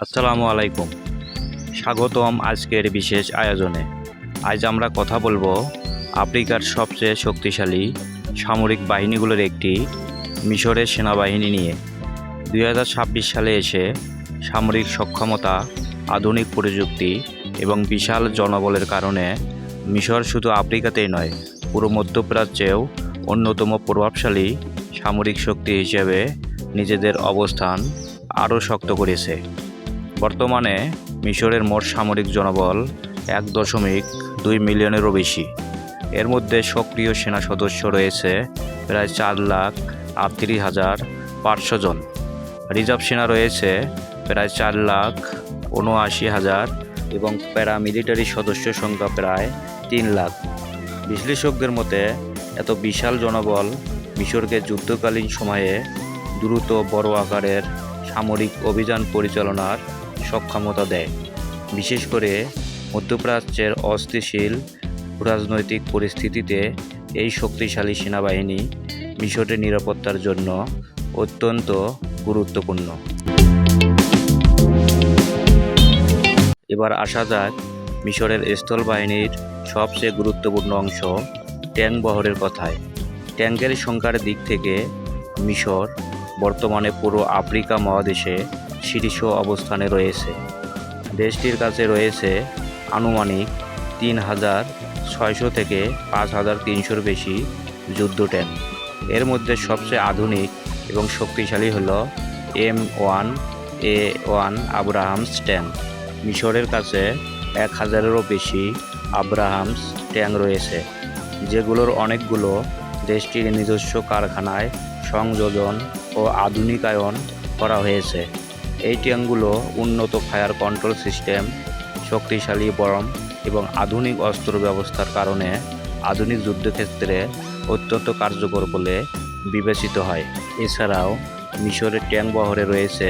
আসসালামু আলাইকুম। স্বাগতম আজকের বিশেষ আয়োজনে। আজ আমরা কথা বলবো আফ্রিকার সবচেয়ে শক্তিশালী সামরিক বাহিনীগুলোর একটি মিশরের সেনাবাহিনী নিয়ে। 2026 সালে এসে সামরিক সক্ষমতা, আধুনিক প্রযুক্তি এবং বিশাল জনবলের কারণে মিশর শুধু আফ্রিকাতেই নয়, পুরো মধ্যপ্রাচ্যেও অন্যতম প্রভাবশালী সামরিক শক্তি হিসেবে নিজেদের অবস্থান আরও শক্ত করেছে। বর্তমানে মিশরের মোট সামরিক জনবল 1.2 মিলিয়নেরও বেশি। এর মধ্যে সক্রিয় সেনা সদস্য রয়েছে প্রায় 4,38,500 জন। রিজার্ভ সেনা রয়েছে প্রায় 4,79,000 এবং প্যারামিলিটারি সদস্য সংখ্যা প্রায় 3 লাখ। বিশ্লেষকদের মতে এত বিশাল জনবল মিশরকে যুদ্ধকালীন সময়ে দ্রুত বড় আকারের সামরিক অভিযান পরিচালনার সক্ষমতা দেয়। বিশেষ করে মধ্যপ্রাচ্যের অস্থিতিশীল রাজনৈতিক পরিস্থিতিতে এই শক্তিশালী সেনাবাহিনী মিশরের নিরাপত্তার জন্য অত্যন্ত গুরুত্বপূর্ণ। এবার আসা যাক মিশরের স্থল বাহিনীর সবচেয়ে গুরুত্বপূর্ণ অংশ ট্যাঙ্ক বহরের কথায়। ট্যাঙ্কের সংখ্যার দিক থেকে মিশর বর্তমানে পুরো আফ্রিকা মহাদেশে শীর্ষ অবস্থানে রয়েছে। দেশটির কাছে রয়েছে আনুমানিক 3,600 থেকে 5,300 বেশি যুদ্ধ ট্যাঙ্ক। এর মধ্যে সবচেয়ে আধুনিক এবং শক্তিশালী হল M1A1 আব্রাহামস ট্যাঙ্ক। মিশরের কাছে 1,000-এরও বেশি আব্রাহামস ট্যাঙ্ক রয়েছে, যেগুলোর অনেকগুলো দেশটির নিজস্ব কারখানায় সংযোজন ও আধুনিকায়ন করা হয়েছে। এই ট্যাঙ্কগুলো উন্নত ফায়ার কন্ট্রোল সিস্টেম, শক্তিশালী বরম এবং আধুনিক অস্ত্র ব্যবস্থার কারণে আধুনিক যুদ্ধক্ষেত্রে অত্যন্ত কার্যকর বলে বিবেচিত হয়। এছাড়াও মিশরের ট্যাঙ্ক বহরে রয়েছে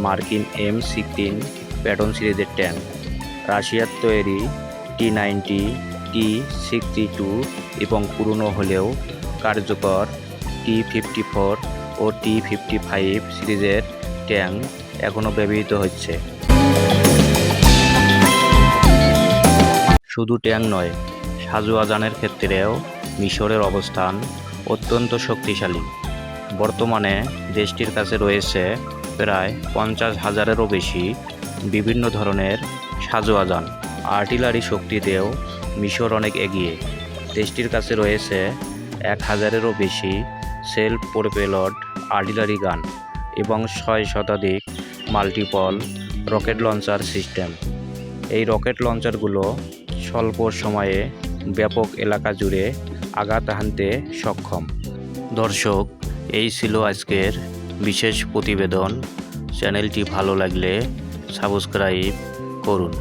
মার্কিন M16 প্যাটন সিরিজের ট্যাঙ্ক, রাশিয়ার তৈরি T-90, T-62 এবং পুরনো হলেও কার্যকর T-54 ও T-55 সিরিজের ট্যাঙ্ক এখনও ব্যবহৃত হচ্ছে। শুধু ট্যাঙ্ক নয়, সাজোয়াজানের ক্ষেত্রেও মিশরের অবস্থান অত্যন্ত শক্তিশালী। বর্তমানে দেশটির কাছে রয়েছে প্রায় 50,000-এরও বেশি বিভিন্ন ধরনের সাজোয়াজান। আর্টিলারি শক্তিতেও মিশর অনেক এগিয়ে। দেশটির কাছে রয়েছে 1,000-এরও বেশি সেলফ প্রোপেলড আর্টিলারি গান এবং 6 শতাধিক মাল্টিপল রকেট লঞ্চার সিস্টেম। এই রকেট লঞ্চারগুলো স্বল্প সময়ে ব্যাপক এলাকা জুড়ে আঘাত হানতে সক্ষম। দর্শক, এই ছিল আজকের বিশেষ প্রতিবেদন। চ্যানেলটি ভালো লাগলে সাবস্ক্রাইব করুন।